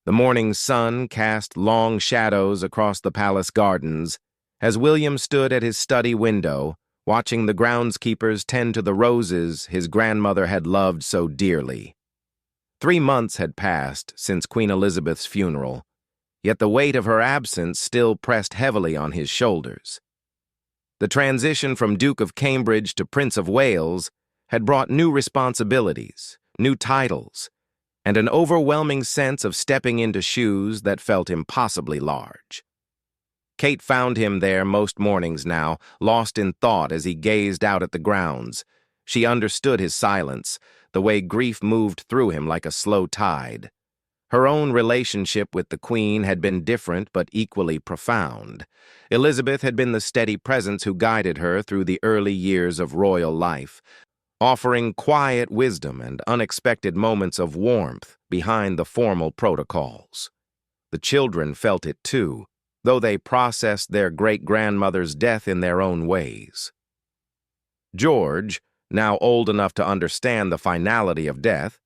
The morning sun cast long shadows across the palace gardens as William stood at his study window, watching the groundskeepers tend to the roses his grandmother had loved so dearly. 3 months had passed since Queen Elizabeth's funeral, yet the weight of her absence still pressed heavily on his shoulders. The transition from Duke of Cambridge to Prince of Wales had brought new responsibilities, new titles, and an overwhelming sense of stepping into shoes that felt impossibly large. Kate found him there most mornings now, lost in thought as he gazed out at the grounds. She understood his silence, the way grief moved through him like a slow tide. Her own relationship with the Queen had been different but equally profound. Elizabeth had been the steady presence who guided her through the early years of royal life, offering quiet wisdom and unexpected moments of warmth behind the formal protocols. The children felt it too, though they processed their great-grandmother's death in their own ways. George, now old enough to understand the finality of death,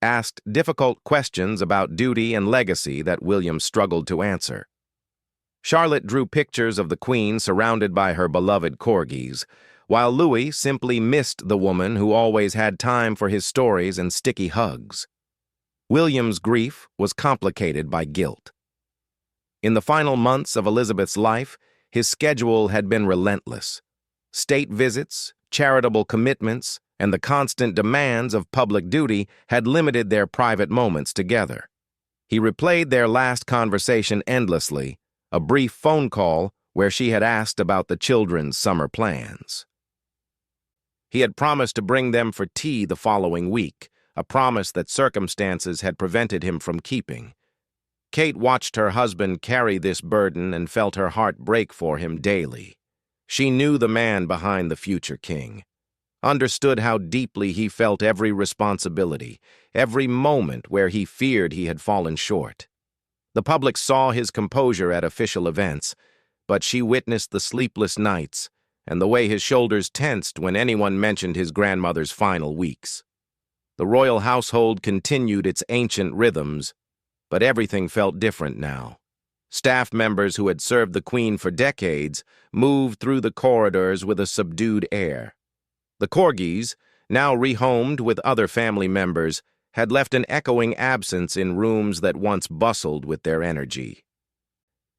asked difficult questions about duty and legacy that William struggled to answer. Charlotte drew pictures of the Queen surrounded by her beloved corgis, while Louis simply missed the woman who always had time for his stories and sticky hugs. William's grief was complicated by guilt. In the final months of Elizabeth's life, his schedule had been relentless. State visits, charitable commitments, and the constant demands of public duty had limited their private moments together. He replayed their last conversation endlessly, a brief phone call where she had asked about the children's summer plans. He had promised to bring them for tea the following week, a promise that circumstances had prevented him from keeping. Kate watched her husband carry this burden and felt her heart break for him daily. She knew the man behind the future king, understood how deeply he felt every responsibility, every moment where he feared he had fallen short. The public saw his composure at official events, but she witnessed the sleepless nights and the way his shoulders tensed when anyone mentioned his grandmother's final weeks. The royal household continued its ancient rhythms, but everything felt different now. Staff members who had served the Queen for decades moved through the corridors with a subdued air. The corgis, now rehomed with other family members, had left an echoing absence in rooms that once bustled with their energy.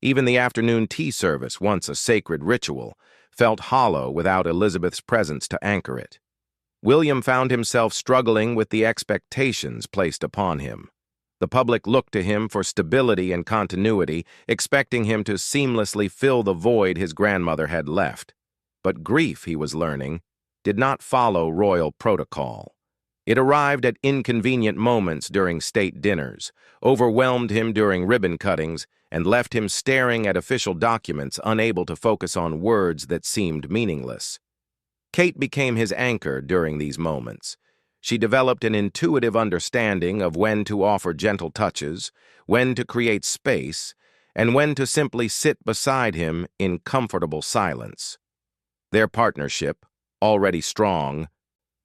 Even the afternoon tea service, once a sacred ritual, felt hollow without Elizabeth's presence to anchor it. William found himself struggling with the expectations placed upon him. The public looked to him for stability and continuity, expecting him to seamlessly fill the void his grandmother had left. But grief, he was learning, did not follow royal protocol. It arrived at inconvenient moments during state dinners, overwhelmed him during ribbon cuttings, and left him staring at official documents, unable to focus on words that seemed meaningless. Kate became his anchor during these moments. She developed an intuitive understanding of when to offer gentle touches, when to create space, and when to simply sit beside him in comfortable silence. Their partnership, already strong,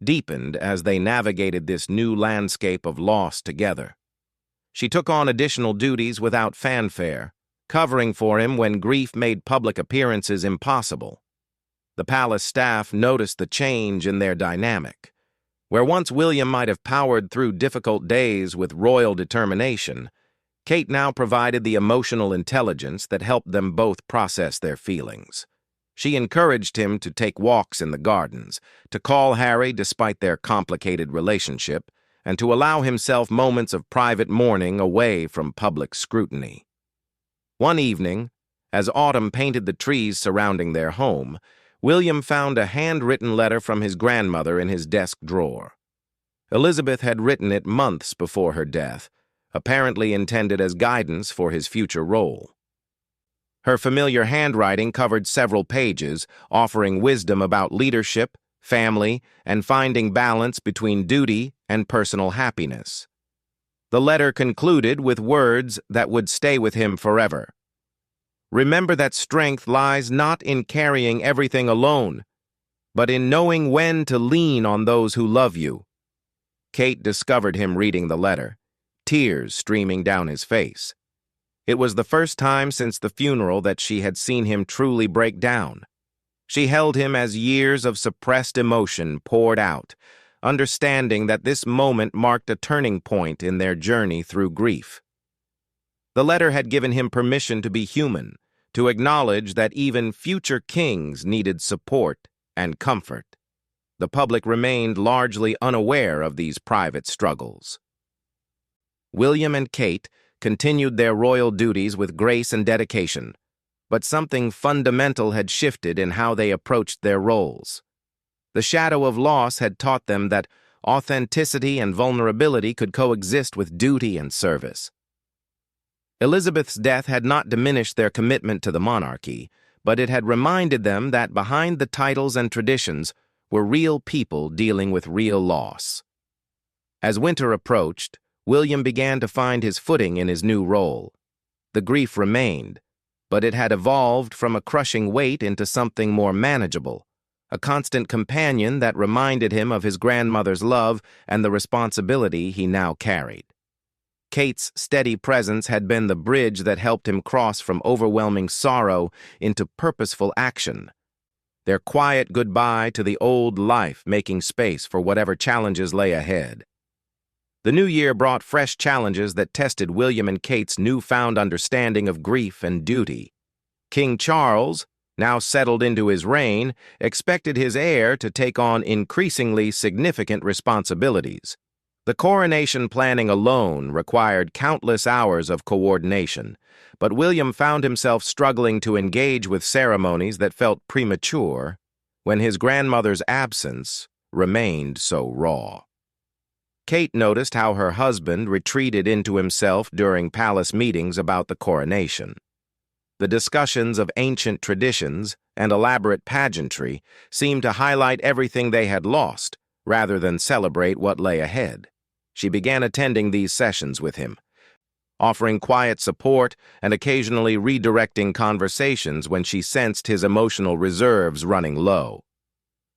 deepened as they navigated this new landscape of loss together. She took on additional duties without fanfare, covering for him when grief made public appearances impossible. The palace staff noticed the change in their dynamic. Where once William might have powered through difficult days with royal determination, Kate now provided the emotional intelligence that helped them both process their feelings. She encouraged him to take walks in the gardens, to call Harry despite their complicated relationship, and to allow himself moments of private mourning away from public scrutiny. One evening, as autumn painted the trees surrounding their home, William found a handwritten letter from his grandmother in his desk drawer. Elizabeth had written it months before her death, apparently intended as guidance for his future role. Her familiar handwriting covered several pages, offering wisdom about leadership, family, and finding balance between duty and personal happiness. The letter concluded with words that would stay with him forever. Remember that strength lies not in carrying everything alone, but in knowing when to lean on those who love you. Kate discovered him reading the letter, tears streaming down his face. It was the first time since the funeral that she had seen him truly break down. She held him as years of suppressed emotion poured out, understanding that this moment marked a turning point in their journey through grief. The letter had given him permission to be human, to acknowledge that even future kings needed support and comfort. The public remained largely unaware of these private struggles. William and Kate continued their royal duties with grace and dedication, but something fundamental had shifted in how they approached their roles. The shadow of loss had taught them that authenticity and vulnerability could coexist with duty and service. Elizabeth's death had not diminished their commitment to the monarchy, but it had reminded them that behind the titles and traditions were real people dealing with real loss. As winter approached, William began to find his footing in his new role. The grief remained, but it had evolved from a crushing weight into something more manageable, a constant companion that reminded him of his grandmother's love and the responsibility he now carried. Kate's steady presence had been the bridge that helped him cross from overwhelming sorrow into purposeful action. Their quiet goodbye to the old life, making space for whatever challenges lay ahead. The new year brought fresh challenges that tested William and Kate's newfound understanding of grief and duty. King Charles, now settled into his reign, expected his heir to take on increasingly significant responsibilities. The coronation planning alone required countless hours of coordination, but William found himself struggling to engage with ceremonies that felt premature when his grandmother's absence remained so raw. Kate noticed how her husband retreated into himself during palace meetings about the coronation. The discussions of ancient traditions and elaborate pageantry seemed to highlight everything they had lost, rather than celebrate what lay ahead. She began attending these sessions with him, offering quiet support and occasionally redirecting conversations when she sensed his emotional reserves running low.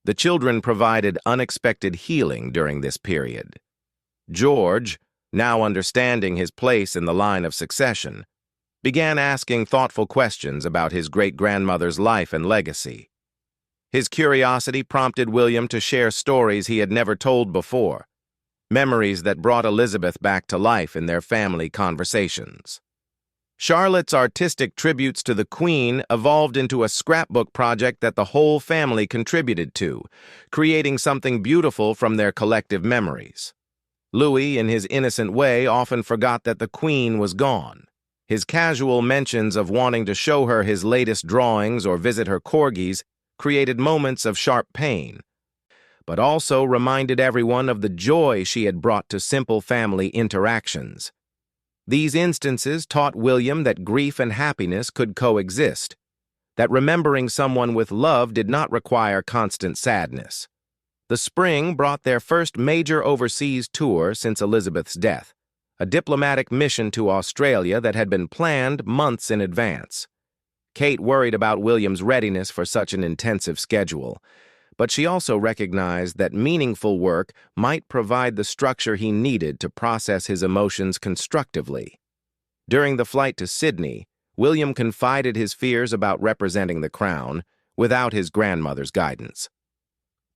The children provided unexpected healing during this period. George, now understanding his place in the line of succession, began asking thoughtful questions about his great-grandmother's life and legacy. His curiosity prompted William to share stories he had never told before, memories that brought Elizabeth back to life in their family conversations. Charlotte's artistic tributes to the Queen evolved into a scrapbook project that the whole family contributed to, creating something beautiful from their collective memories. Louis, in his innocent way, often forgot that the Queen was gone. His casual mentions of wanting to show her his latest drawings or visit her corgis created moments of sharp pain, but also reminded everyone of the joy she had brought to simple family interactions. These instances taught William that grief and happiness could coexist, that remembering someone with love did not require constant sadness. The spring brought their first major overseas tour since Elizabeth's death, a diplomatic mission to Australia that had been planned months in advance. Kate worried about William's readiness for such an intensive schedule, but she also recognized that meaningful work might provide the structure he needed to process his emotions constructively. During the flight to Sydney, William confided his fears about representing the crown without his grandmother's guidance.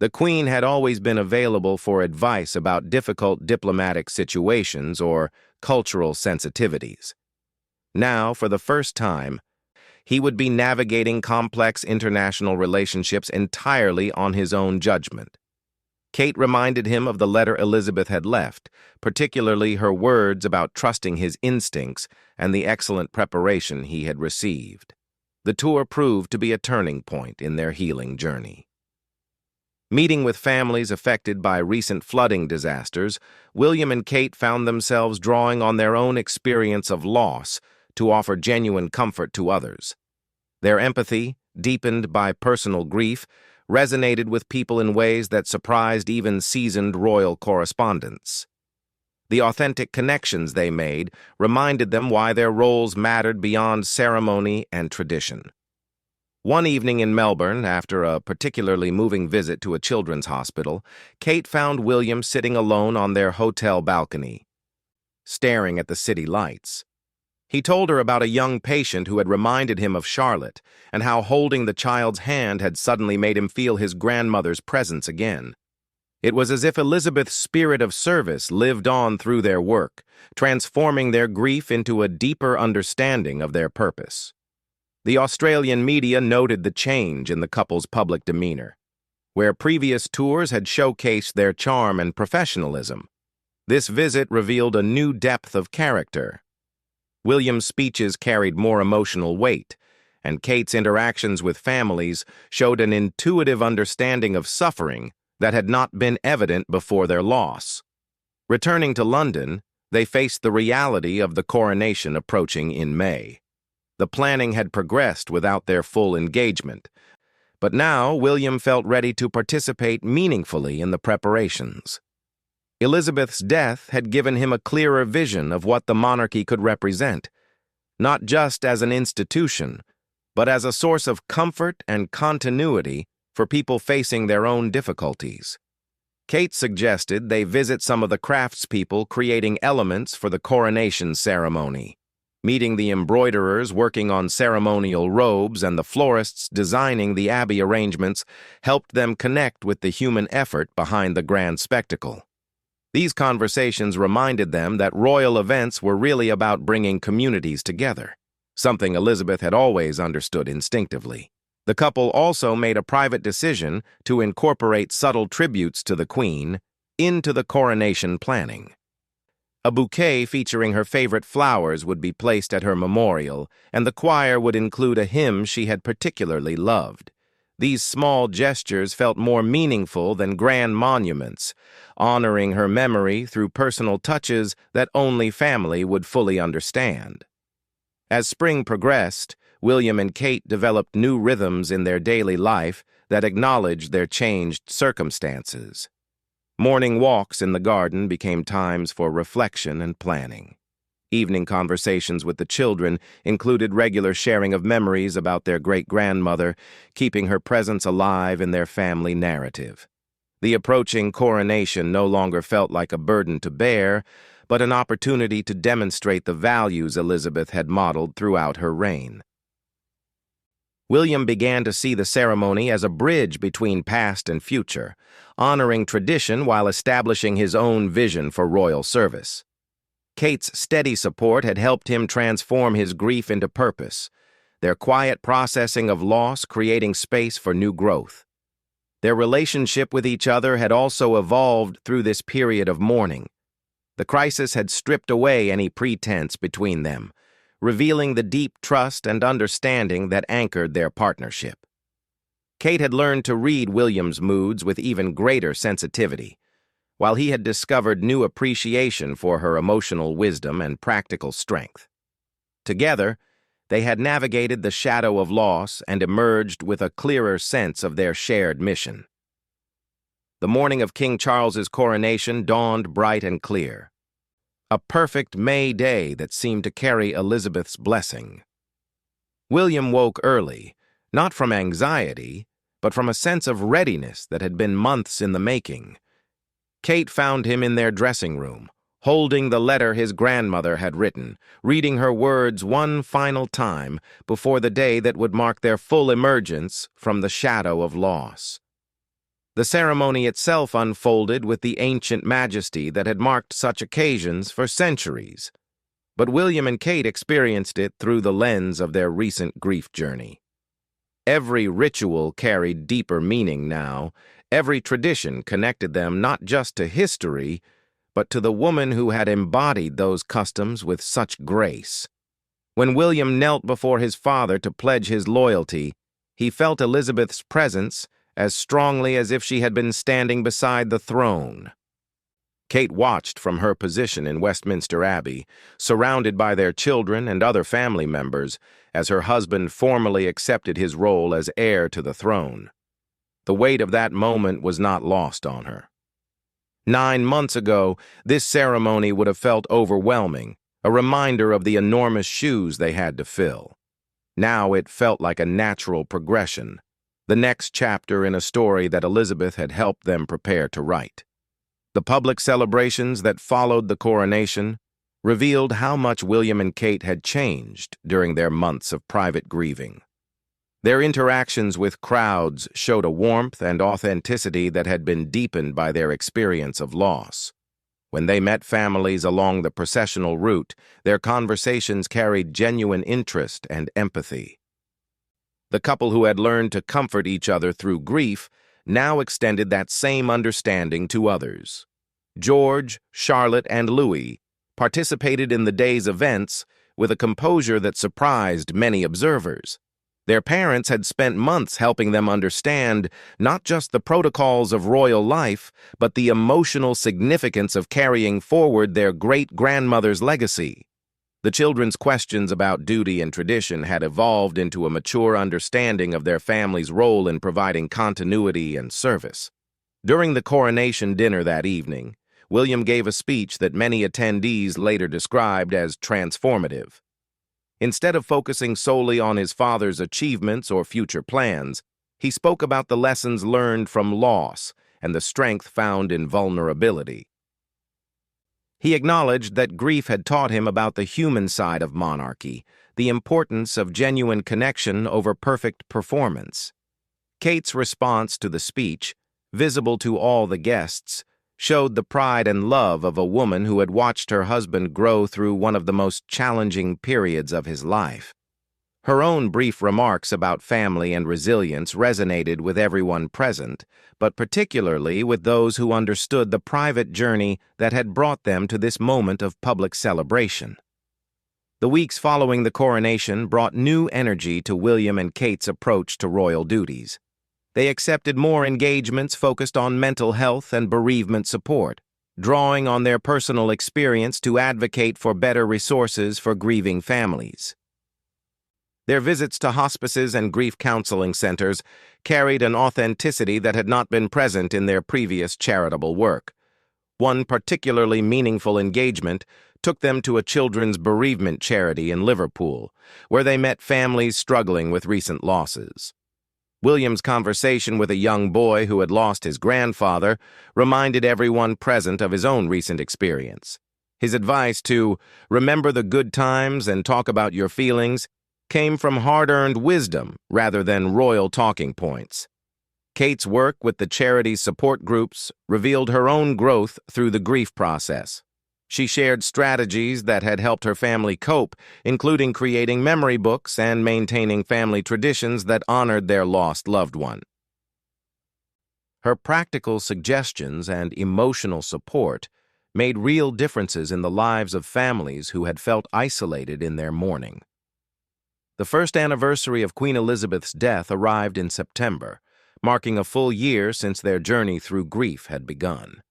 The Queen had always been available for advice about difficult diplomatic situations or cultural sensitivities. Now, for the first time, he would be navigating complex international relationships entirely on his own judgment. Kate reminded him of the letter Elizabeth had left, particularly her words about trusting his instincts and the excellent preparation he had received. The tour proved to be a turning point in their healing journey. Meeting with families affected by recent flooding disasters, William and Kate found themselves drawing on their own experience of loss to offer genuine comfort to others. Their empathy, deepened by personal grief, resonated with people in ways that surprised even seasoned royal correspondents. The authentic connections they made reminded them why their roles mattered beyond ceremony and tradition. One evening in Melbourne, after a particularly moving visit to a children's hospital, Kate found William sitting alone on their hotel balcony. staring at the city lights. He told her about a young patient who had reminded him of Charlotte and how holding the child's hand had suddenly made him feel his grandmother's presence again. It was as if Elizabeth's spirit of service lived on through their work, transforming their grief into a deeper understanding of their purpose. The Australian media noted the change in the couple's public demeanor. Where previous tours had showcased their charm and professionalism, this visit revealed a new depth of character. William's speeches carried more emotional weight, and Kate's interactions with families showed an intuitive understanding of suffering that had not been evident before their loss. Returning to London, they faced the reality of the coronation approaching in May. The planning had progressed without their full engagement, but now William felt ready to participate meaningfully in the preparations. Elizabeth's death had given him a clearer vision of what the monarchy could represent, not just as an institution, but as a source of comfort and continuity for people facing their own difficulties. Kate suggested they visit some of the craftspeople creating elements for the coronation ceremony. Meeting the embroiderers working on ceremonial robes and the florists designing the abbey arrangements helped them connect with the human effort behind the grand spectacle. These conversations reminded them that royal events were really about bringing communities together, something Elizabeth had always understood instinctively. The couple also made a private decision to incorporate subtle tributes to the Queen into the coronation planning. A bouquet featuring her favorite flowers would be placed at her memorial, and the choir would include a hymn she had particularly loved. These small gestures felt more meaningful than grand monuments, honoring her memory through personal touches that only family would fully understand. As spring progressed, William and Kate developed new rhythms in their daily life that acknowledged their changed circumstances. Morning walks in the garden became times for reflection and planning. Evening conversations with the children included regular sharing of memories about their great-grandmother, keeping her presence alive in their family narrative. The approaching coronation no longer felt like a burden to bear, but an opportunity to demonstrate the values Elizabeth had modeled throughout her reign. William began to see the ceremony as a bridge between past and future, honoring tradition while establishing his own vision for royal service. Kate's steady support had helped him transform his grief into purpose, their quiet processing of loss creating space for new growth. Their relationship with each other had also evolved through this period of mourning. The crisis had stripped away any pretense between them, revealing the deep trust and understanding that anchored their partnership. Kate had learned to read William's moods with even greater sensitivity, while he had discovered new appreciation for her emotional wisdom and practical strength. Together, they had navigated the shadow of loss and emerged with a clearer sense of their shared mission. The morning of King Charles's coronation dawned bright and clear, a perfect May day that seemed to carry Elizabeth's blessing. William woke early, not from anxiety, but from a sense of readiness that had been months in the making. Kate found him in their dressing room, holding the letter his grandmother had written, reading her words one final time before the day that would mark their full emergence from the shadow of loss. The ceremony itself unfolded with the ancient majesty that had marked such occasions for centuries, but William and Kate experienced it through the lens of their recent grief journey. Every ritual carried deeper meaning now. Every tradition connected them not just to history, but to the woman who had embodied those customs with such grace. When William knelt before his father to pledge his loyalty, he felt Elizabeth's presence as strongly as if she had been standing beside the throne. Kate watched from her position in Westminster Abbey, surrounded by their children and other family members, as her husband formally accepted his role as heir to the throne. The weight of that moment was not lost on her. 9 months ago, this ceremony would have felt overwhelming, a reminder of the enormous shoes they had to fill. Now it felt like a natural progression, the next chapter in a story that Elizabeth had helped them prepare to write. The public celebrations that followed the coronation, revealed how much William and Kate had changed during their months of private grieving. Their interactions with crowds showed a warmth and authenticity that had been deepened by their experience of loss. When they met families along the processional route, their conversations carried genuine interest and empathy. The couple who had learned to comfort each other through grief now extended that same understanding to others. George, Charlotte, and Louis participated in the day's events with a composure that surprised many observers. Their parents had spent months helping them understand not just the protocols of royal life, but the emotional significance of carrying forward their great-grandmother's legacy. The children's questions about duty and tradition had evolved into a mature understanding of their family's role in providing continuity and service. During the coronation dinner that evening, William gave a speech that many attendees later described as transformative. Instead of focusing solely on his father's achievements or future plans, he spoke about the lessons learned from loss and the strength found in vulnerability. He acknowledged that grief had taught him about the human side of monarchy, the importance of genuine connection over perfect performance. Kate's response to the speech, visible to all the guests, showed the pride and love of a woman who had watched her husband grow through one of the most challenging periods of his life. Her own brief remarks about family and resilience resonated with everyone present, but particularly with those who understood the private journey that had brought them to this moment of public celebration. The weeks following the coronation brought new energy to William and Kate's approach to royal duties. They accepted more engagements focused on mental health and bereavement support, drawing on their personal experience to advocate for better resources for grieving families. Their visits to hospices and grief counseling centers carried an authenticity that had not been present in their previous charitable work. One particularly meaningful engagement took them to a children's bereavement charity in Liverpool, where they met families struggling with recent losses. William's conversation with a young boy who had lost his grandfather reminded everyone present of his own recent experience. His advice to remember the good times and talk about your feelings came from hard-earned wisdom rather than royal talking points. Kate's work with the charity's support groups revealed her own growth through the grief process. She shared strategies that had helped her family cope, including creating memory books and maintaining family traditions that honored their lost loved one. Her practical suggestions and emotional support made real differences in the lives of families who had felt isolated in their mourning. The first anniversary of Queen Elizabeth's death arrived in September, marking a full year since their journey through grief had begun.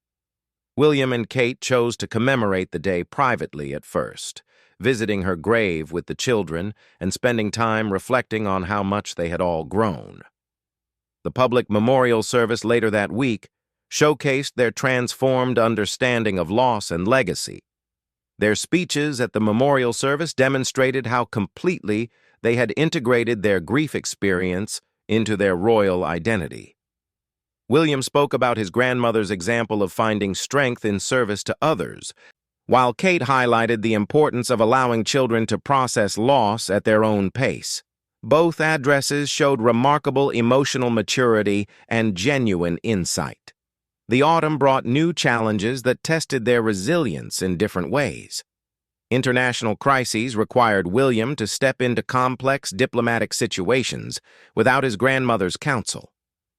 William and Kate chose to commemorate the day privately at first, visiting her grave with the children and spending time reflecting on how much they had all grown. The public memorial service later that week showcased their transformed understanding of loss and legacy. Their speeches at the memorial service demonstrated how completely they had integrated their grief experience into their royal identity. William spoke about his grandmother's example of finding strength in service to others, while Kate highlighted the importance of allowing children to process loss at their own pace. Both addresses showed remarkable emotional maturity and genuine insight. The autumn brought new challenges that tested their resilience in different ways. International crises required William to step into complex diplomatic situations without his grandmother's counsel.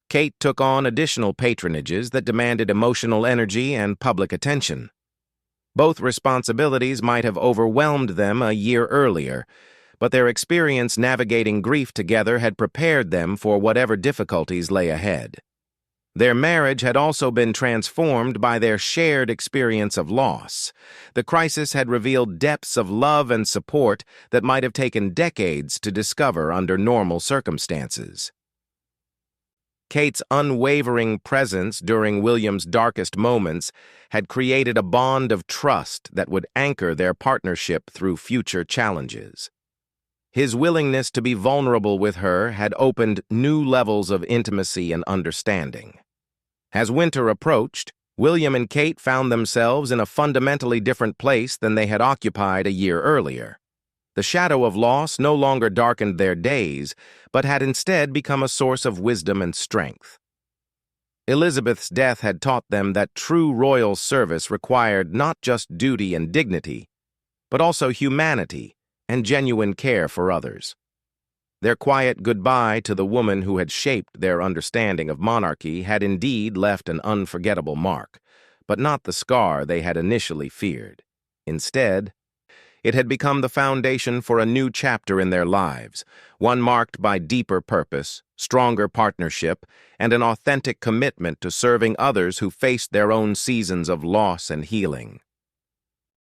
Kate took on additional patronages that demanded emotional energy and public attention. Both responsibilities might have overwhelmed them a year earlier, but their experience navigating grief together had prepared them for whatever difficulties lay ahead. Their marriage had also been transformed by their shared experience of loss. The crisis had revealed depths of love and support that might have taken decades to discover under normal circumstances. Kate's unwavering presence during William's darkest moments had created a bond of trust that would anchor their partnership through future challenges. His willingness to be vulnerable with her had opened new levels of intimacy and understanding. As winter approached, William and Kate found themselves in a fundamentally different place than they had occupied a year earlier. The shadow of loss no longer darkened their days, but had instead become a source of wisdom and strength. Elizabeth's death had taught them that true royal service required not just duty and dignity, but also humanity and genuine care for others. Their quiet goodbye to the woman who had shaped their understanding of monarchy had indeed left an unforgettable mark, but not the scar they had initially feared. Instead, it had become the foundation for a new chapter in their lives, one marked by deeper purpose, stronger partnership, and an authentic commitment to serving others who faced their own seasons of loss and healing.